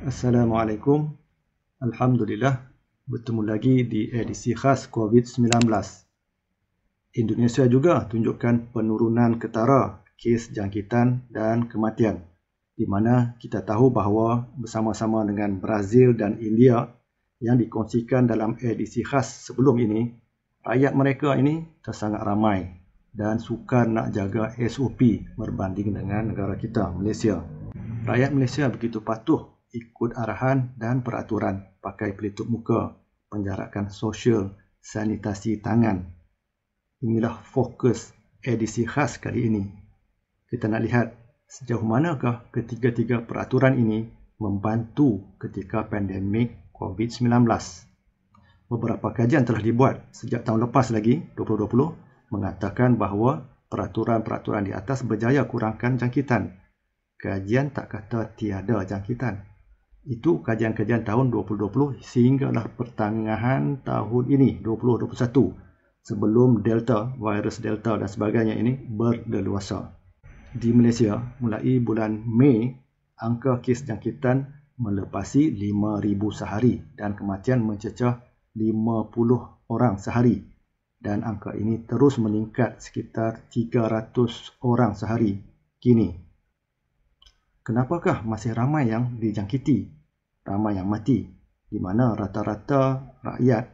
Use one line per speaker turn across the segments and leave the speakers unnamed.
Assalamualaikum. Alhamdulillah, bertemu lagi di edisi khas COVID-19. Indonesia juga tunjukkan penurunan ketara kes jangkitan dan kematian, di mana kita tahu bahawa bersama-sama dengan Brazil dan India yang dikongsikan dalam edisi khas sebelum ini, rakyat mereka ini tersangat ramai dan sukar nak jaga SOP berbanding dengan negara kita, Malaysia. Rakyat Malaysia begitu patuh ikut arahan dan peraturan pakai pelitup muka, penjarakan sosial, sanitasi tangan. Inilah fokus edisi khas kali ini. Kita nak lihat sejauh manakah ketiga-tiga peraturan ini membantu ketika pandemik COVID-19. Beberapa kajian telah dibuat sejak tahun lepas lagi, 2020, mengatakan bahawa peraturan-peraturan di atas berjaya kurangkan jangkitan. Kajian tak kata tiada jangkitan. Itu kajian-kajian tahun 2020 sehinggalah pertengahan tahun ini, 2021, sebelum virus Delta dan sebagainya ini berleluasa. Di Malaysia, mulai bulan Mei, angka kes jangkitan melepasi 5,000 sehari dan kematian mencecah 50 orang sehari. Dan angka ini terus meningkat sekitar 300 orang sehari kini. Kenapakah masih ramai yang dijangkiti, ramai yang mati, di mana rata-rata rakyat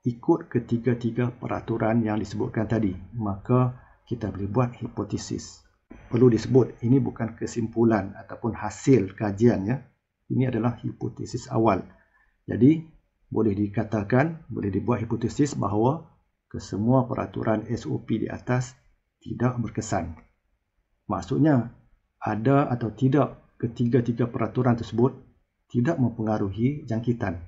ikut ketiga-tiga peraturan yang disebutkan tadi? Maka kita boleh buat hipotesis. Perlu disebut, ini bukan kesimpulan ataupun hasil kajian, ya. Ini adalah hipotesis awal. Jadi, boleh dikatakan, boleh dibuat hipotesis bahawa kesemua peraturan SOP di atas tidak berkesan. Maksudnya, ada atau tidak ketiga-tiga peraturan tersebut tidak mempengaruhi jangkitan.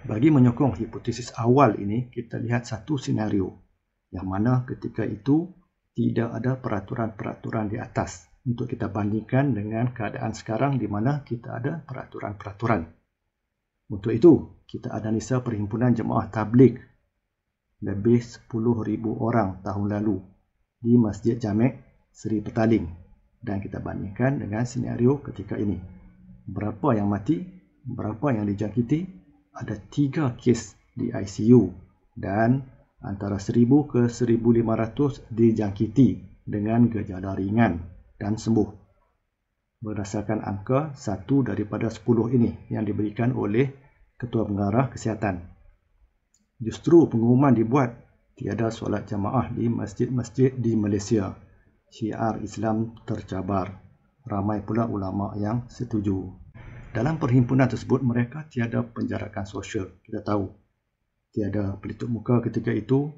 Bagi menyokong hipotesis awal ini, kita lihat satu senario yang mana ketika itu tidak ada peraturan-peraturan di atas untuk kita bandingkan dengan keadaan sekarang di mana kita ada peraturan-peraturan. Untuk itu, kita analisa Perhimpunan Jemaah Tabligh lebih 10,000 orang tahun lalu di Masjid Jamek Seri Petaling. Dan kita bandingkan dengan senario ketika ini. Berapa yang mati, berapa yang dijangkiti, ada 3 kes di ICU dan antara 1,000 ke 1,500 dijangkiti dengan gejala ringan dan sembuh. Berdasarkan angka 1 daripada 10 ini yang diberikan oleh Ketua Pengarah Kesihatan. Justru pengumuman dibuat tiada solat jamaah di masjid-masjid di Malaysia. Syiar Islam tercabar. Ramai pula ulama yang setuju. Dalam perhimpunan tersebut, mereka tiada penjarakan sosial. Kita tahu. Tiada pelitup muka ketika itu.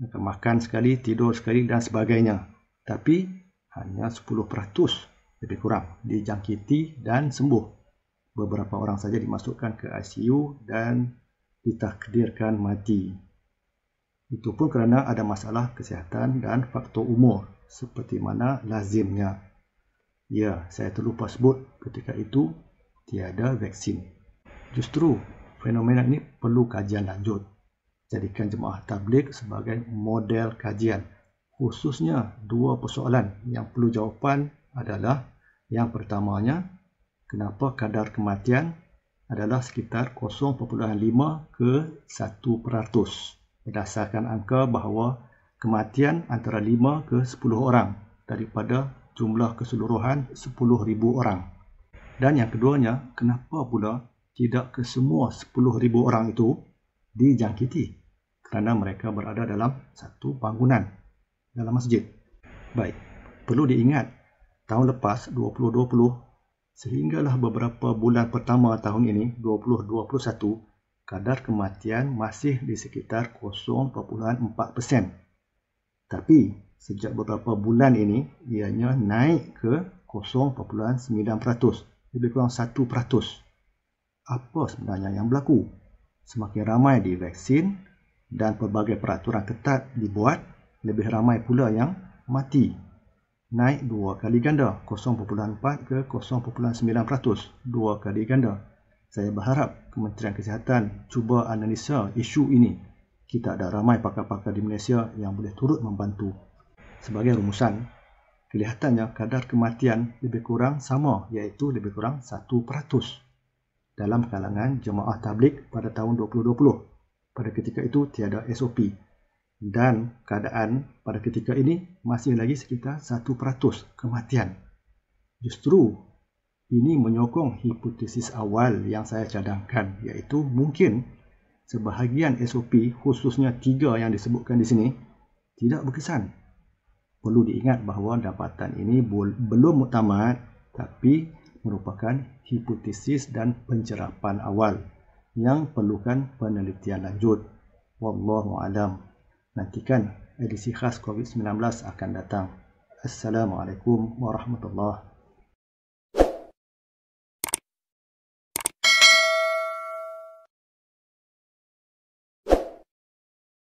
Makan sekali, tidur sekali dan sebagainya. Tapi hanya 10% lebih kurang dijangkiti dan sembuh. Beberapa orang saja dimasukkan ke ICU dan ditakdirkan mati. Itu pun kerana ada masalah kesihatan dan faktor umur. Seperti mana lazimnya. Ya, saya terlupa sebut ketika itu tiada vaksin. Justru fenomena ini perlu kajian lanjut. Jadikan jemaah tabligh sebagai model kajian. Khususnya 2 persoalan yang perlu jawapan adalah yang pertamanya, kenapa kadar kematian adalah sekitar 0.5 ke 1%. Berdasarkan angka bahawa kematian antara 5 ke 10 orang daripada jumlah keseluruhan 10,000 orang. Dan yang keduanya, kenapa pula tidak ke semua 10,000 orang itu dijangkiti? Kerana mereka berada dalam satu bangunan, dalam masjid. Baik, perlu diingat, tahun lepas 2020, sehinggalah beberapa bulan pertama tahun ini, 2021, kadar kematian masih di sekitar 0.4%. Tapi sejak beberapa bulan ini, ianya naik ke 0.9%, lebih kurang 1%. Apa sebenarnya yang berlaku? Semakin ramai divaksin dan pelbagai peraturan ketat dibuat, lebih ramai pula yang mati. Naik 2 kali ganda, 0.4 ke 0.9%, 2 kali ganda. Saya berharap Kementerian Kesihatan cuba analisa isu ini. Kita ada ramai pakar-pakar di Malaysia yang boleh turut membantu. Sebagai rumusan, kelihatannya kadar kematian lebih kurang sama, iaitu lebih kurang 1%. dalam kalangan jemaah tabligh pada tahun 2020. Pada ketika itu tiada SOP dan keadaan pada ketika ini masih lagi sekitar 1% kematian. Justru ini menyokong hipotesis awal yang saya cadangkan, iaitu mungkin sebahagian SOP, khususnya 3 yang disebutkan di sini, tidak berkesan. Perlu diingat bahawa dapatan ini belum muktamad, tapi merupakan hipotesis dan pencerapan awal yang perlukan penelitian lanjut. Wallahu alam. Nantikan edisi khas COVID-19 akan datang. Assalamualaikum warahmatullahi wabarakatuh.